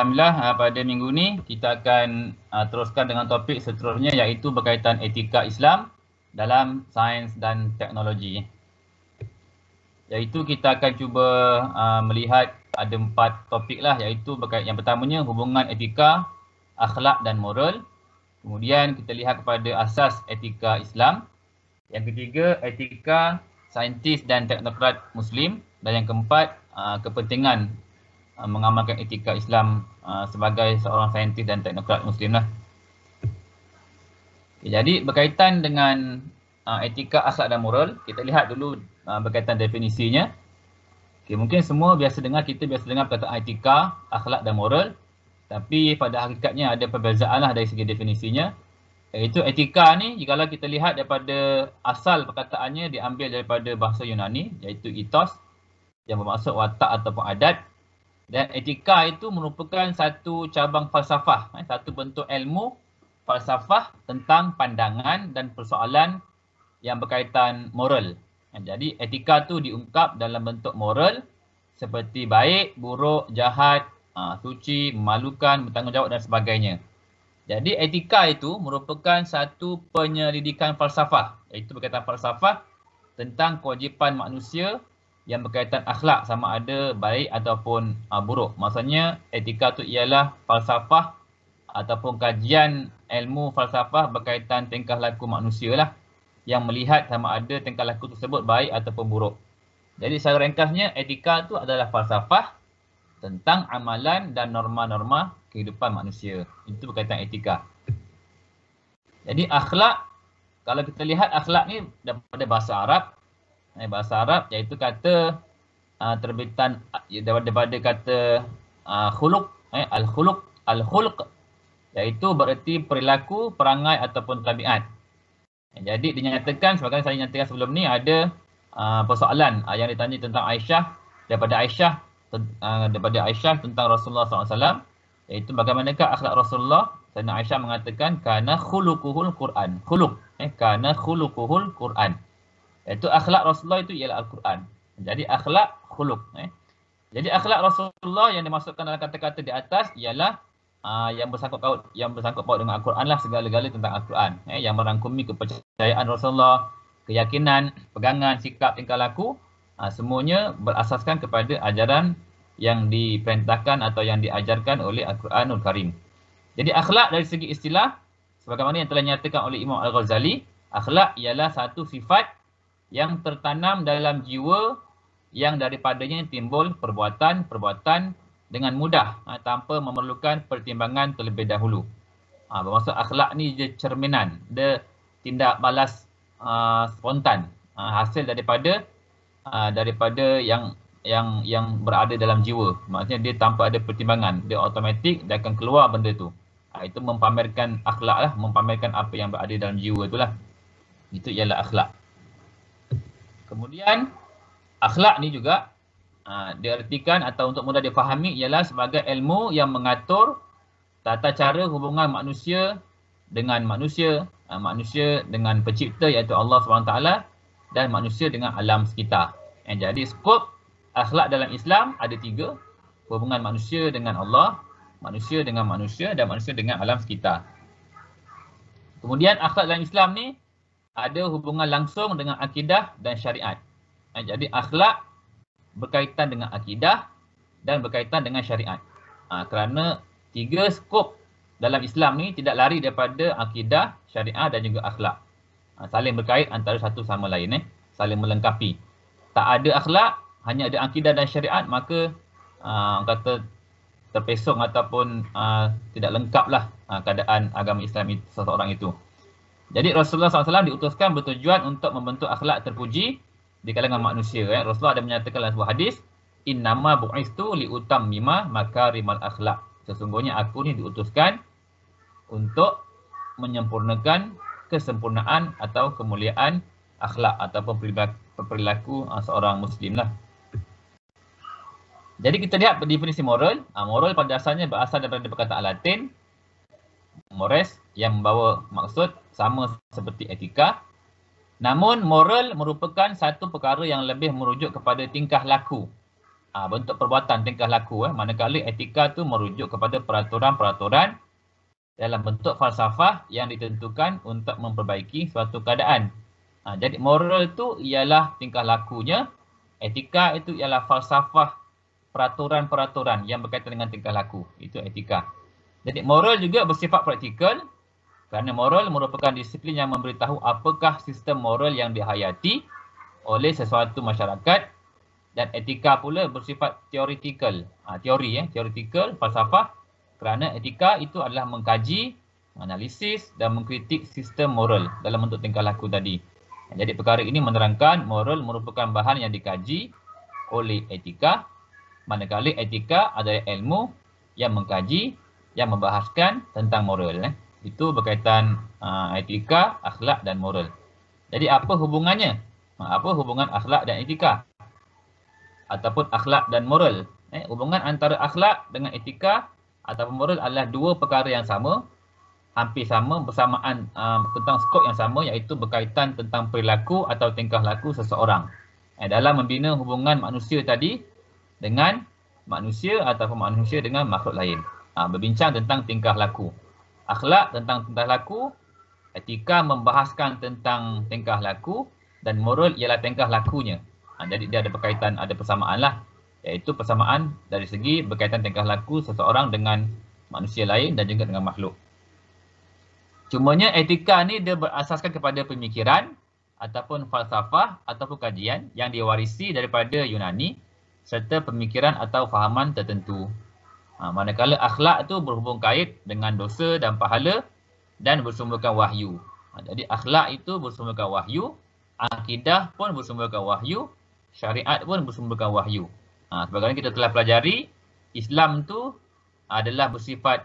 Alhamdulillah, pada minggu ni kita akan teruskan dengan topik seterusnya, iaitu berkaitan etika Islam dalam sains dan teknologi. Iaitu kita akan cuba melihat ada 4 topik lah, iaitu yang pertamanya hubungan etika, akhlak dan moral. Kemudian kita lihat kepada asas etika Islam. Yang ketiga, etika saintis dan teknokrat Muslim. Dan yang keempat, kepentingan mengamalkan etika Islam sebagai seorang saintis dan teknokrat Muslim lah. Okay, jadi berkaitan dengan etika, akhlak dan moral, kita lihat dulu berkaitan definisinya. Okay, mungkin semua kita biasa dengar perkataan etika, akhlak dan moral, tapi pada hakikatnya ada perbezaan lah dari segi definisinya. Iaitu etika ni, jikalau kita lihat daripada asal perkataannya diambil daripada bahasa Yunani, iaitu ethos, yang bermaksud watak ataupun adat. Dan etika itu merupakan satu cabang falsafah, satu bentuk ilmu falsafah tentang pandangan dan persoalan yang berkaitan moral. Jadi etika tu diungkap dalam bentuk moral seperti baik, buruk, jahat, suci, memalukan, bertanggungjawab dan sebagainya. Jadi etika itu merupakan satu penyelidikan falsafah, iaitu berkaitan falsafah tentang kewajipan manusia yang berkaitan akhlak, sama ada baik ataupun buruk. Maksudnya etika itu ialah falsafah ataupun kajian ilmu falsafah berkaitan tingkah laku manusia lah, yang melihat sama ada tingkah laku tersebut baik ataupun buruk. Jadi secara ringkasnya, etika itu adalah falsafah tentang amalan dan norma-norma kehidupan manusia. Itu berkaitan etika. Jadi akhlak, kalau kita lihat akhlak ni daripada bahasa Arab, iaitu kata terbitan daripada kata khuluq, al-khuluq, iaitu bererti perilaku, perangai ataupun tabiat. Jadi dinyatakan, sebagaimana saya nyatakan sebelum ni, ada persoalan yang ditanya tentang Aisyah, daripada Aisyah tentang Rasulullah SAW, iaitu bagaimanakah akhlak Rasulullah. Sayyidina Aisyah mengatakan kana khuluquhul Quran. Kana khuluquhul Quran. Iaitu akhlak Rasulullah itu ialah Al-Quran. Jadi akhlak khuluq. Jadi akhlak Rasulullah yang dimasukkan dalam kata-kata di atas ialah yang bersangkut paut dengan Al-Quran lah, segala-gala tentang Al-Quran. Yang merangkumi kepercayaan Rasulullah, keyakinan, pegangan, sikap, tingkah laku, semuanya berasaskan kepada ajaran yang diperintahkan atau yang diajarkan oleh Al-Quranul Karim. Jadi akhlak dari segi istilah, sebagaimana yang telah dinyatakan oleh Imam Al-Ghazali, akhlak ialah satu sifat yang tertanam dalam jiwa yang daripadanya timbul perbuatan dengan mudah tanpa memerlukan pertimbangan terlebih dahulu. Bermaksud akhlak ni dia cerminan, dia tindak balas spontan, hasil daripada yang berada dalam jiwa. Maksudnya dia tanpa ada pertimbangan, dia automatik, dia akan keluar benda tu. Itu mempamerkan akhlak lah, mempamerkan apa yang berada dalam jiwa itulah. Itu ialah akhlak. Kemudian akhlak ni juga diartikan atau untuk mudah difahami ialah sebagai ilmu yang mengatur tata cara hubungan manusia dengan manusia, manusia dengan pencipta iaitu Allah SWT, dan manusia dengan alam sekitar. Jadi skop akhlak dalam Islam ada 3, hubungan manusia dengan Allah, manusia dengan manusia, dan manusia dengan alam sekitar. Kemudian akhlak dalam Islam ni ada hubungan langsung dengan akidah dan syariat. Jadi akhlak berkaitan dengan akidah dan berkaitan dengan syariat. Kerana 3 skop dalam Islam ni tidak lari daripada akidah, syariat dan juga akhlak. Saling berkait antara satu sama lain, saling melengkapi. Tak ada akhlak, hanya ada akidah dan syariat, maka kata terpesong ataupun tidak lengkaplah keadaan agama Islam seseorang itu. Jadi Rasulullah SAW diutuskan bertujuan untuk membentuk akhlak terpuji di kalangan manusia. Rasulullah ada menyatakan dalam sebuah hadis, innama bu'istu liutammima makarimal akhlak. Sesungguhnya aku ni diutuskan untuk menyempurnakan kesempurnaan atau kemuliaan akhlak ataupun perilaku seorang muslim lah. Jadi kita lihat definisi moral. Moral pada dasarnya berasal daripada perkataan Latin mores, yang membawa maksud sama seperti etika. Namun moral merupakan satu perkara yang lebih merujuk kepada tingkah laku bentuk perbuatan tingkah laku. Manakala etika tu merujuk kepada peraturan-peraturan dalam bentuk falsafah yang ditentukan untuk memperbaiki suatu keadaan. Jadi moral tu ialah tingkah lakunya, etika itu ialah falsafah peraturan-peraturan yang berkaitan dengan tingkah laku. Itu etika. Jadi moral juga bersifat praktikal kerana moral merupakan disiplin yang memberitahu apakah sistem moral yang dihayati oleh sesuatu masyarakat, dan etika pula bersifat teoretikal. Teoretikal, falsafah, kerana etika itu adalah mengkaji, analisis dan mengkritik sistem moral dalam bentuk tingkah laku tadi. Jadi perkara ini menerangkan moral merupakan bahan yang dikaji oleh etika, manakala etika adalah ilmu yang mengkaji, yang membahaskan tentang moral. Itu berkaitan etika, akhlak dan moral. Jadi apa hubungannya? Apa hubungan akhlak dan etika? Ataupun akhlak dan moral. Hubungan antara akhlak dengan etika ataupun moral adalah dua perkara yang sama, hampir sama, bersamaan tentang skop yang sama, iaitu berkaitan tentang perilaku atau tingkah laku seseorang. Dalam membina hubungan manusia tadi dengan manusia ataupun manusia dengan makhluk lain. Berbincang tentang tingkah laku. Akhlak tentang tingkah laku, etika membahaskan tentang tingkah laku, dan moral ialah tingkah lakunya. Jadi dia ada berkaitan, ada persamaan lah. Iaitu persamaan dari segi berkaitan tingkah laku seseorang dengan manusia lain dan juga dengan makhluk. Cumanya etika ni dia berasaskan kepada pemikiran ataupun falsafah ataupun kajian yang diwarisi daripada Yunani serta pemikiran atau fahaman tertentu. Manakala akhlak tu berhubung kait dengan dosa dan pahala dan bersumberkan wahyu. Jadi akhlak itu bersumberkan wahyu, akidah pun bersumberkan wahyu, syariat pun bersumberkan wahyu. Sebagaimana kita telah pelajari, Islam tu adalah bersifat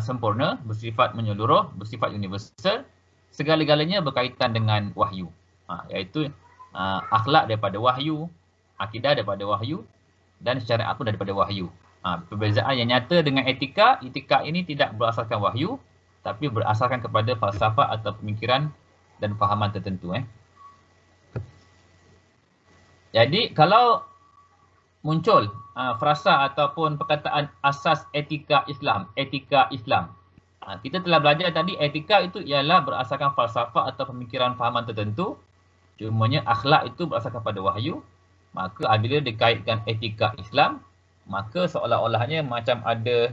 sempurna, bersifat menyeluruh, bersifat universal. Segala-galanya berkaitan dengan wahyu. Iaitu akhlak daripada wahyu, akidah daripada wahyu dan syariat pun daripada wahyu. Perbezaan yang nyata dengan etika, etika ini tidak berasaskan wahyu tapi berasaskan kepada falsafah atau pemikiran dan fahaman tertentu. Jadi kalau muncul frasa ataupun perkataan asas etika Islam, kita telah belajar tadi etika itu ialah berasaskan falsafah atau pemikiran fahaman tertentu. Cumanya akhlak itu berasaskan pada wahyu. Maka apabila dikaitkan etika Islam, maka seolah-olahnya macam ada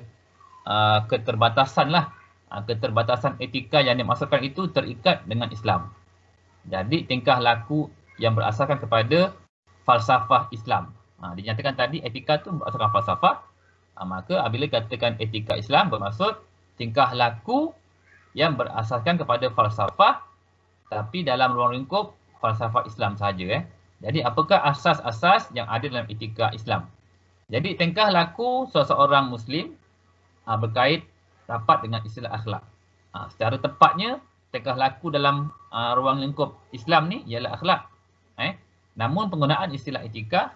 keterbatasan lah. Keterbatasan etika yang dimaksudkan itu terikat dengan Islam. Jadi tingkah laku yang berasaskan kepada falsafah Islam. Dinyatakan tadi etika itu berasaskan falsafah. Maka apabila katakan etika Islam bermaksud tingkah laku yang berasaskan kepada falsafah tapi dalam ruang lingkup falsafah Islam sahaja. Jadi apakah asas-asas yang ada dalam etika Islam? Jadi tingkah laku seseorang Muslim berkait rapat dengan istilah akhlak. Secara tepatnya tingkah laku dalam ruang lingkup Islam ni ialah akhlak. Namun penggunaan istilah etika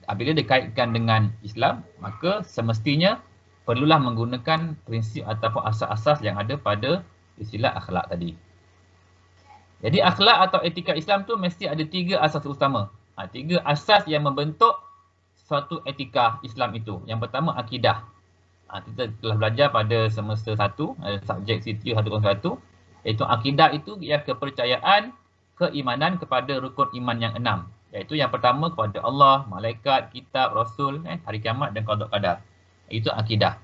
apabila dikaitkan dengan Islam, maka semestinya perlulah menggunakan prinsip ataupun asas-asas yang ada pada istilah akhlak tadi. Jadi akhlak atau etika Islam tu mesti ada tiga asas utama. Tiga asas yang membentuk suatu etika Islam itu. Yang pertama akidah. Kita telah belajar pada semester 1, subjek CTU 101, iaitu akidah itu ialah kepercayaan, keimanan kepada rukun iman yang 6. Iaitu yang pertama kepada Allah, malaikat, kitab, rasul, hari kiamat dan qada qadar. Itu akidah.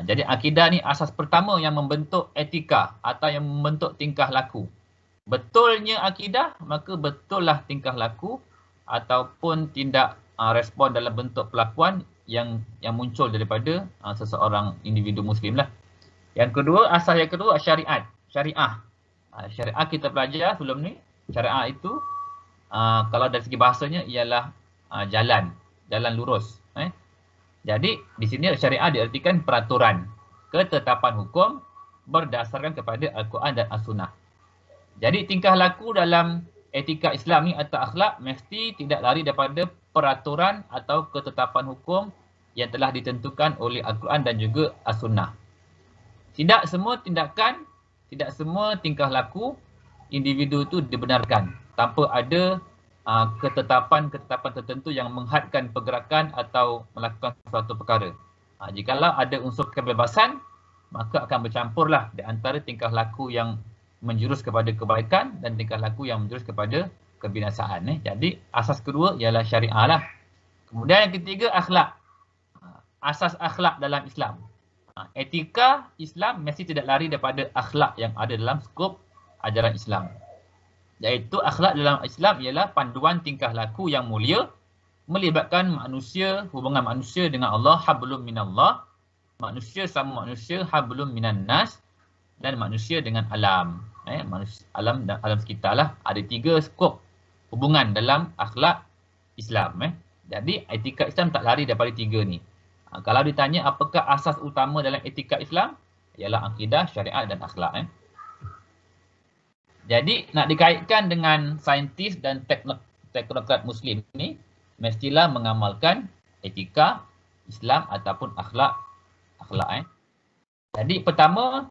Jadi akidah ni asas pertama yang membentuk etika atau yang membentuk tingkah laku. Betulnya akidah, maka betullah tingkah laku ataupun tindak respon dalam bentuk pelakuan yang muncul daripada seseorang individu Muslim lah. Yang kedua, asas yang kedua syariat. Syariah kita belajar sebelum ni. Syariah itu kalau dari segi bahasanya ialah jalan lurus. Jadi di sini syariah diartikan peraturan, ketetapan hukum berdasarkan kepada Al-Quran dan As-Sunnah. Jadi tingkah laku dalam etika Islam ni atau akhlak mesti tidak lari daripada peraturan atau ketetapan hukum yang telah ditentukan oleh Al-Quran dan juga As-Sunnah. Tidak semua tindakan, tidak semua tingkah laku individu itu dibenarkan tanpa ada ketetapan-ketetapan tertentu yang menghadkan pergerakan atau melakukan suatu perkara. Jikalau ada unsur kebebasan, maka akan bercampurlah di antara tingkah laku yang menjurus kepada kebaikan dan tingkah laku yang menjurus kepada kebinasaan. Jadi asas kedua ialah syariah lah. Kemudian yang ketiga, akhlak. Asas akhlak dalam Islam. Etika Islam mesti tidak lari daripada akhlak yang ada dalam skop ajaran Islam. Iaitu akhlak dalam Islam ialah panduan tingkah laku yang mulia, melibatkan manusia, hubungan manusia dengan Allah, hablum minallah, manusia sama manusia, hablum minan nas, dan manusia dengan alam. Alam dan alam sekitar lah. Ada 3 skop hubungan dalam akhlak Islam. Jadi etika Islam tak lari daripada 3 ni. Kalau ditanya apakah asas utama dalam etika Islam, ialah akidah, syariat dan akhlak. Jadi nak dikaitkan dengan saintis dan teknokrat Muslim ni, mestilah mengamalkan etika Islam ataupun akhlak. Jadi pertama,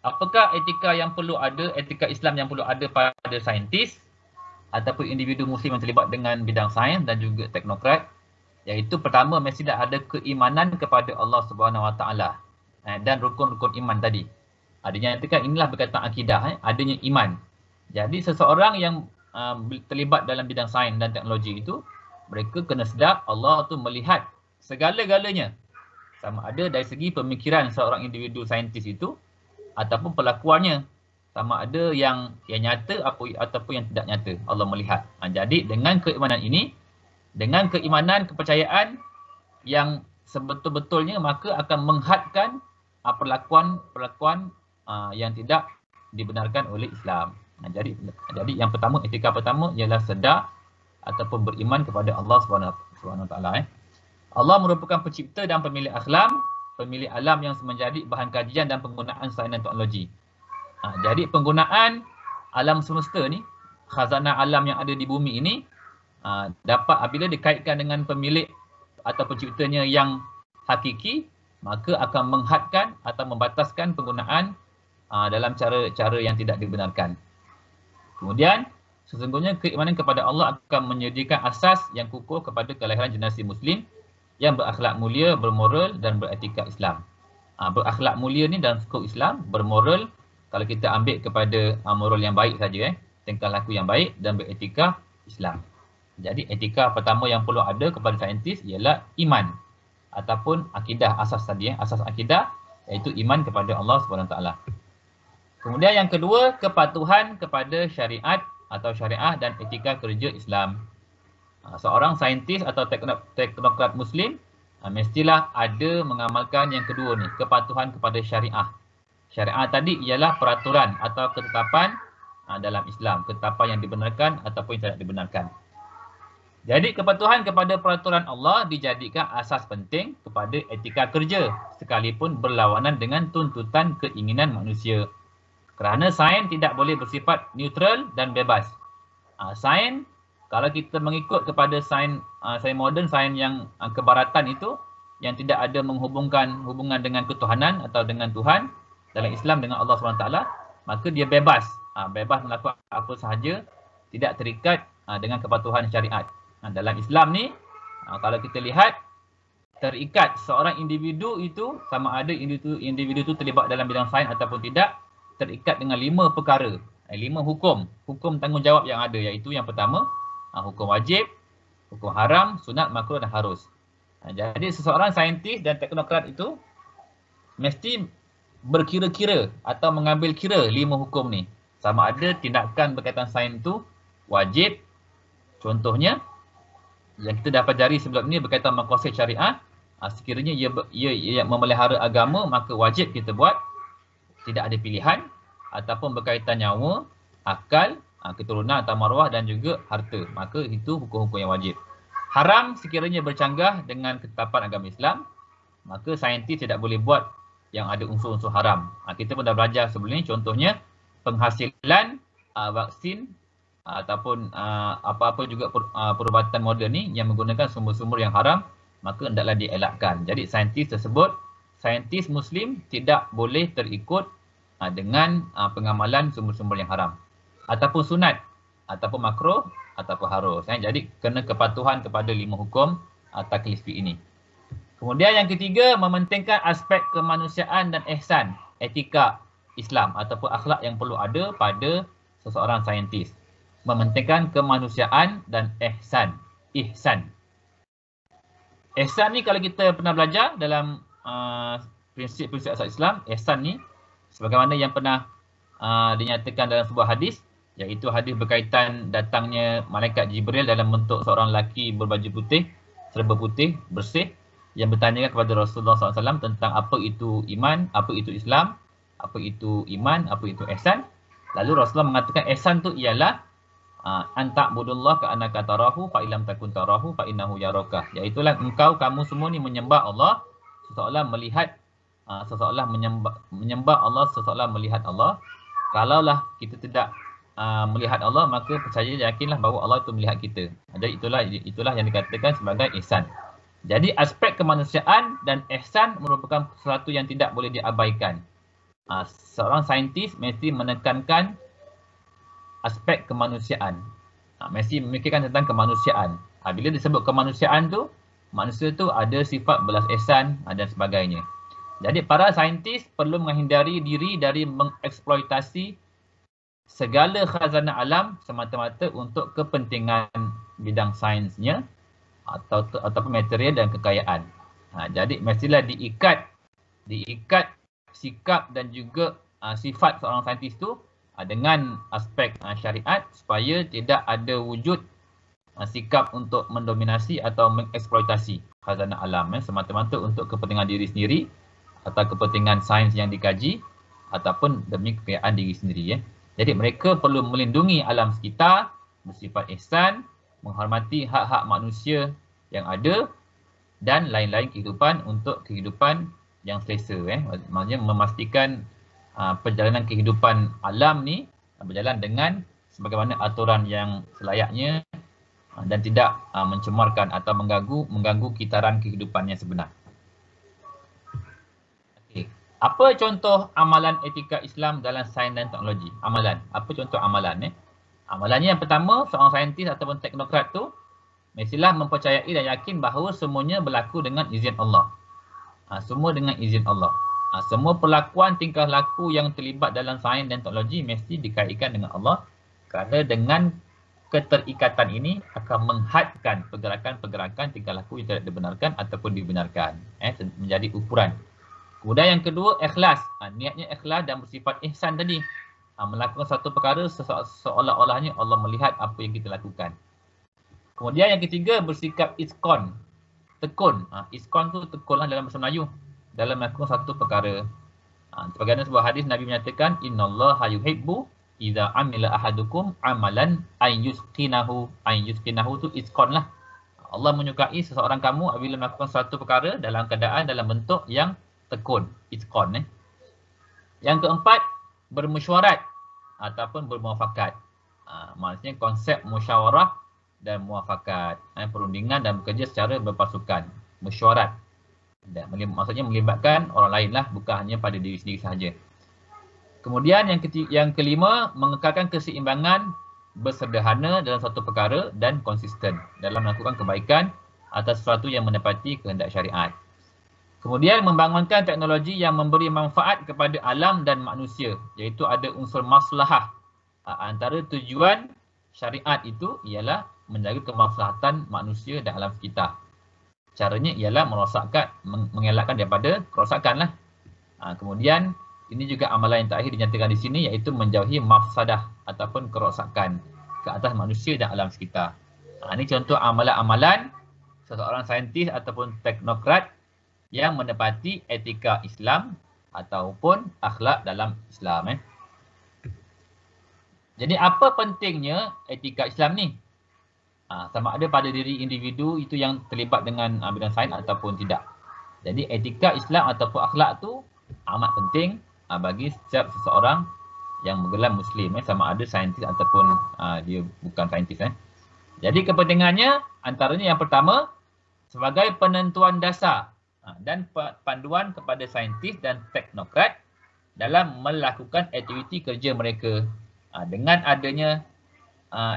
apakah etika yang perlu ada, etika Islam yang perlu ada pada saintis ataupun individu Muslim yang terlibat dengan bidang sains dan juga teknokrat? Iaitu pertama, mestilah ada keimanan kepada Allah Subhanahu Wa Taala dan rukun-rukun iman tadi. Dinyatakan inilah berkaitan akidah, adanya iman. Jadi seseorang yang terlibat dalam bidang sains dan teknologi itu, mereka kena sedar Allah tu melihat segala-galanya. Sama ada dari segi pemikiran seorang individu saintis itu ataupun perlakuannya. Sama ada yang nyata ataupun yang tidak nyata. Allah melihat. Jadi dengan keimanan ini, dengan keimanan, kepercayaan yang sebetul-betulnya, maka akan menghadkan perlakuan yang tidak dibenarkan oleh Islam. Jadi yang pertama, etika pertama ialah sedar ataupun beriman kepada Allah Subhanahu Wa Taala. Allah merupakan pencipta dan pemilik alam yang menjadi bahan kajian dan penggunaan sains dan teknologi. Jadi penggunaan alam semesta ni, khazanah alam yang ada di bumi ini, dapat apabila dikaitkan dengan pemilik atau penciptanya yang hakiki, maka akan menghadkan atau membataskan penggunaan dalam cara-cara yang tidak dibenarkan. Kemudian, sesungguhnya keimanan kepada Allah akan menyediakan asas yang kukuh kepada kelahiran generasi Muslim yang berakhlak mulia, bermoral dan beretika Islam. Berakhlak mulia ni dalam skop Islam, bermoral kalau kita ambil kepada moral yang baik saja, tingkah laku yang baik, dan beretika Islam. Jadi etika pertama yang perlu ada kepada saintis ialah iman ataupun akidah, asas tadi, asas akidah, iaitu iman kepada Allah SWT. Kemudian yang kedua, kepatuhan kepada syariat atau syariah dan etika kerja Islam. Seorang saintis atau teknokrat Muslim mestilah ada mengamalkan yang kedua ni, kepatuhan kepada syariah. Syariah tadi ialah peraturan atau ketetapan dalam Islam, ketetapan yang dibenarkan ataupun yang tidak dibenarkan. Jadi kepatuhan kepada peraturan Allah dijadikan asas penting kepada etika kerja sekalipun berlawanan dengan tuntutan keinginan manusia. Kerana sains tidak boleh bersifat neutral dan bebas. Sains, kalau kita mengikut kepada sains moden, sains yang kebaratan itu, yang tidak ada hubungan dengan ketuhanan atau dengan Tuhan, dalam Islam dengan Allah SWT, maka dia bebas. Bebas melakukan apa sahaja, tidak terikat dengan kepatuhan syariat. Dalam Islam ni, kalau kita lihat, terikat seorang individu itu, sama ada individu itu terlibat dalam bidang sains ataupun tidak, terikat dengan 5 perkara, 5 hukum tanggungjawab yang ada, iaitu yang pertama, hukum wajib, hukum haram, sunat, makruh dan harus. Jadi seseorang saintis dan teknokrat itu mesti berkira-kira atau mengambil kira 5 hukum ni. Sama ada tindakan berkaitan sains itu wajib, contohnya yang kita dapat pelajari sebelum ini berkaitan maqasid syariah, sekiranya ia memelihara agama, maka wajib kita buat, tidak ada pilihan, ataupun berkaitan nyawa, akal, keturunan atau maruah dan juga harta, maka itu hukum-hukum yang wajib. Haram sekiranya bercanggah dengan ketetapan agama Islam, maka saintis tidak boleh buat yang ada unsur-unsur haram. Kita pun dah belajar sebelum ini, contohnya penghasilan vaksin ataupun apa-apa juga perubatan moden ni yang menggunakan sumber-sumber yang haram, maka hendaklah dielakkan. Jadi saintis Muslim tidak boleh terikut dengan pengamalan sumber-sumber yang haram. Ataupun sunat. ataupun makruh ataupun harus. Jadi kena kepatuhan kepada 5 hukum taklifi ini. Kemudian yang ketiga, mementingkan aspek kemanusiaan dan ihsan, etika Islam ataupun akhlak yang perlu ada pada seseorang saintis. Mementingkan kemanusiaan dan ihsan. Ihsan ni kalau kita pernah belajar dalam prinsip-prinsip asas Islam, ihsan ni sebagaimana yang pernah dinyatakan dalam sebuah hadis, iaitu hadis berkaitan datangnya malaikat Jibril dalam bentuk seorang lelaki berbaju putih, serba putih, bersih, yang bertanya kepada Rasulullah SAW tentang apa itu iman, apa itu Islam, apa itu iman, apa itu ihsan. Lalu Rasulullah mengatakan ihsan tu ialah anta'budullah ka'annaka tarahu fa illam takun tarahu fa innahu yaraka. Iaitulah kamu semua ni menyembah Allah seseolah melihat menyembah Allah seseolah melihat Allah. Kalaulah kita tidak melihat Allah, maka percaya yakinlah bahawa Allah itu melihat kita. Jadi itulah yang dikatakan sebagai ihsan. Jadi aspek kemanusiaan dan ihsan merupakan sesuatu yang tidak boleh diabaikan. Seorang saintis mesti menekankan aspek kemanusiaan. Mesti memikirkan tentang kemanusiaan. Bila disebut kemanusiaan tu, manusia tu ada sifat belas ihsan dan sebagainya. Jadi para saintis perlu menghindari diri dari mengeksploitasi segala khazanah alam semata-mata untuk kepentingan bidang sainsnya ataupun material dan kekayaan. Jadi mestilah diikat sikap dan juga sifat seorang saintis tu dengan aspek syariat supaya tidak ada wujud sikap untuk mendominasi atau mengeksploitasi khazanah alam semata-mata untuk kepentingan diri sendiri atau kepentingan sains yang dikaji ataupun demi kekayaan diri sendiri. Jadi mereka perlu melindungi alam sekitar, bersifat ihsan, menghormati hak-hak manusia yang ada dan lain-lain kehidupan untuk kehidupan yang selesa. Maksudnya memastikan perjalanan kehidupan alam ni berjalan dengan sebagaimana aturan yang selayaknya dan tidak mencemarkan atau mengganggu kitaran kehidupan yang sebenar. Okay. Apa contoh amalan etika Islam dalam sains dan teknologi? Amalan. Apa contoh amalan? Amalannya yang pertama, seorang saintis ataupun teknokrat tu mestilah mempercayai dan yakin bahawa semuanya berlaku dengan izin Allah. Semua dengan izin Allah. Semua perlakuan tingkah laku yang terlibat dalam sains dan teknologi mesti dikaitkan dengan Allah, kerana dengan keterikatan ini akan menghadkan pergerakan-pergerakan tingkah laku yang tidak dibenarkan ataupun dibenarkan. Menjadi ukuran. Kemudian yang kedua, ikhlas. Niatnya ikhlas dan bersifat ihsan tadi. Melakukan satu perkara seolah-olahnya Allah melihat apa yang kita lakukan. Kemudian yang ketiga, bersikap iskon. Tekun. Iskon tu tekunlah dalam bahasa Melayu. Dalam melakukan satu perkara. Sebagaimana sebuah hadis Nabi menyatakan, innallaha yuhibbu idza amila ahadukum amalan an yusqinahu. Tu iskon lah. Allah menyukai seseorang kamu apabila melakukan satu perkara dalam keadaan dalam bentuk yang tekun. Iskon. Yang keempat, bermesyuarat ataupun bermuafakat. Maksudnya konsep musyawarah dan muafakat, perundingan dan bekerja secara berpasukan, mesyuarat. Maksudnya melibatkan orang lain lah, bukan hanya pada diri sendiri sahaja. Kemudian yang kelima, mengekalkan keseimbangan, bersederhana dalam satu perkara dan konsisten dalam melakukan kebaikan atas sesuatu yang menepati kehendak syariat. Kemudian membangunkan teknologi yang memberi manfaat kepada alam dan manusia, iaitu ada unsur maslahah. Antara tujuan syariat itu ialah menjaga kemaslahatan manusia dan alam sekitar. Caranya ialah mengelakkan daripada kerosakan lah. Kemudian ini juga amalan yang terakhir dinyatakan di sini, iaitu menjauhi mafsadah ataupun kerosakan ke atas manusia dan alam sekitar. Ini contoh amalan-amalan seseorang saintis ataupun teknokrat yang menepati etika Islam ataupun akhlak dalam Islam. Jadi apa pentingnya etika Islam ni? Sama ada pada diri individu itu yang terlibat dengan bidang sains ataupun tidak. Jadi etika Islam ataupun akhlak tu amat penting bagi setiap seseorang yang bergelar Muslim, sama ada saintis ataupun dia bukan saintis. Jadi kepentingannya antaranya yang pertama, sebagai penentuan dasar dan panduan kepada saintis dan teknokrat dalam melakukan aktiviti kerja mereka. Dengan adanya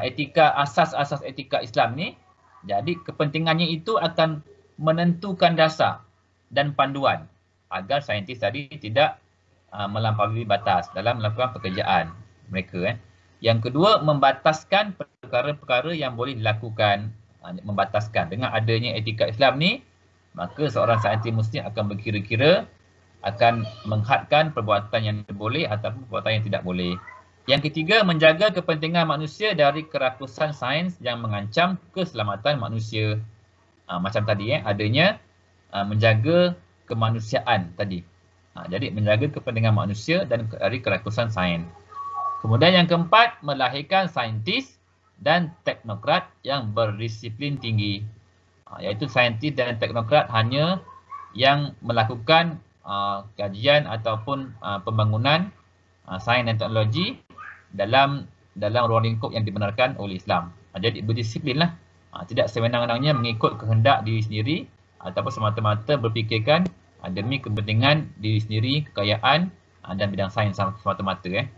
etika, asas-asas etika Islam ni. Jadi kepentingannya itu akan menentukan dasar dan panduan agar saintis tadi tidak melampaui batas dalam melakukan pekerjaan mereka. Yang kedua, membataskan perkara-perkara yang boleh dilakukan. Membataskan. Dengan adanya etika Islam ni, maka seorang saintis muslim akan berkira-kira, akan menghadkan perbuatan yang boleh ataupun perbuatan yang tidak boleh. Yang ketiga, menjaga kepentingan manusia dari kerakusan sains yang mengancam keselamatan manusia. Macam tadi, adanya menjaga kemanusiaan tadi. Jadi menjaga kepentingan manusia dan dari kerakusan sains. Kemudian yang keempat, melahirkan saintis dan teknokrat yang berdisiplin tinggi. Iaitu saintis dan teknokrat hanya yang melakukan kajian ataupun pembangunan sains dan teknologi dalam ruang lingkup yang dibenarkan oleh Islam. Jadi berdisiplinlah. Tidak sewenang-wenangnya mengikut kehendak diri sendiri ataupun semata-mata berfikirkan demi kepentingan diri sendiri, kekayaan dan bidang sains semata-mata.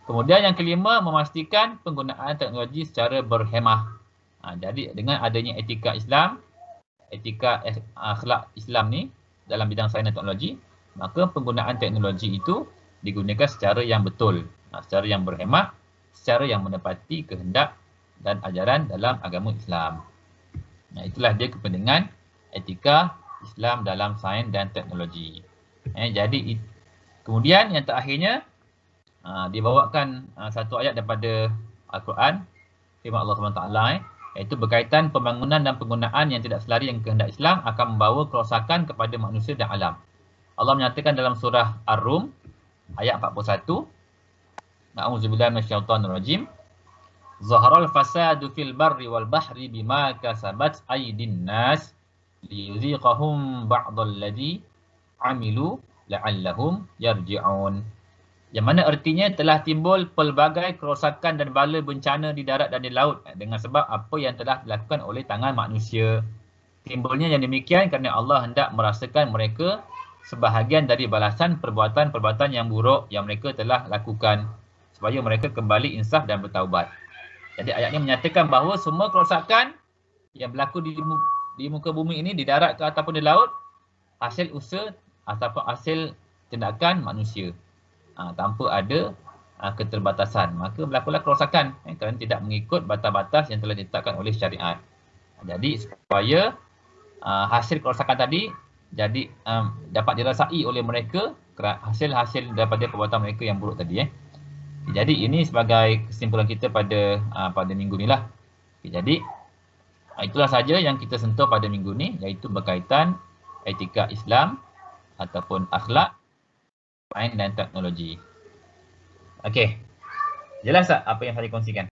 Kemudian yang kelima, memastikan penggunaan teknologi secara berhemah. Jadi dengan adanya etika Islam, etika akhlak Islam ni dalam bidang sains dan teknologi, maka penggunaan teknologi itu digunakan secara yang betul, secara yang berhemah, secara yang menepati kehendak dan ajaran dalam agama Islam. Itulah dia kepentingan etika Islam dalam sains dan teknologi. Jadi kemudian yang terakhirnya, dibawakan satu ayat daripada Al-Quran, firman Allah SWT, iaitu berkaitan pembangunan dan penggunaan yang tidak selari dengan kehendak Islam akan membawa kerosakan kepada manusia dan alam. Allah menyatakan dalam surah Ar-Rum ayat 41, A'udzubillahi minasyaitonirrajim, Zaharal fasadu fil barri wal bahri bima kasabat aydin nas liyuziqahum ba'dalladzi amilu la'allahum yarji'un. Yang mana artinya telah timbul pelbagai kerosakan dan bala bencana di darat dan di laut dengan sebab apa yang telah dilakukan oleh tangan manusia. Timbulnya yang demikian kerana Allah hendak merasakan mereka sebahagian dari balasan perbuatan-perbuatan yang buruk yang mereka telah lakukan supaya mereka kembali insaf dan bertaubat. Jadi ayat ini menyatakan bahawa semua kerosakan yang berlaku di muka bumi ini, di darat ke ataupun di laut, hasil usaha ataupun hasil tindakan manusia. Tanpa ada keterbatasan, maka berlakulah kerosakan kerana tidak mengikut batas-batas yang telah ditetapkan oleh syariat. Jadi supaya hasil kerosakan tadi jadi dapat dirasai oleh mereka, hasil-hasil daripada perbuatan mereka yang buruk tadi. Jadi ini sebagai kesimpulan kita pada minggu ni lah. Jadi itulah saja yang kita sentuh pada minggu ni, iaitu berkaitan etika Islam ataupun akhlak sains dan teknologi. Okey. Jelas tak apa yang saya kongsikan?